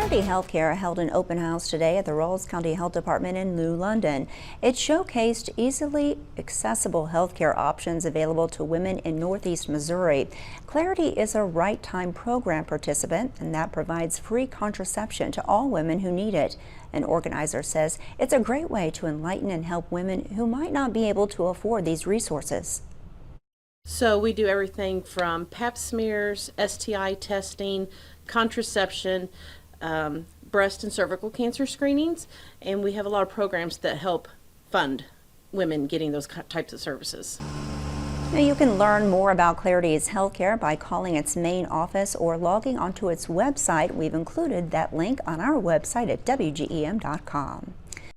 Clarity Healthcare held an open house today at the Ralls County Health Department in New London. It showcased easily accessible healthcare options available to women in Northeast Missouri. Clarity is a Right Time program participant, and that provides free contraception to all women who need it. An organizer says it's a great way to enlighten and help women who might not be able to afford these resources. So we do everything from pap smears, STI testing, contraception, breast and cervical cancer screenings, and we have a lot of programs that help fund women getting those types of services. Now you can learn more about Clarity's Healthcare by calling its main office or logging onto its website. We've included that link on our website at WGEM.com.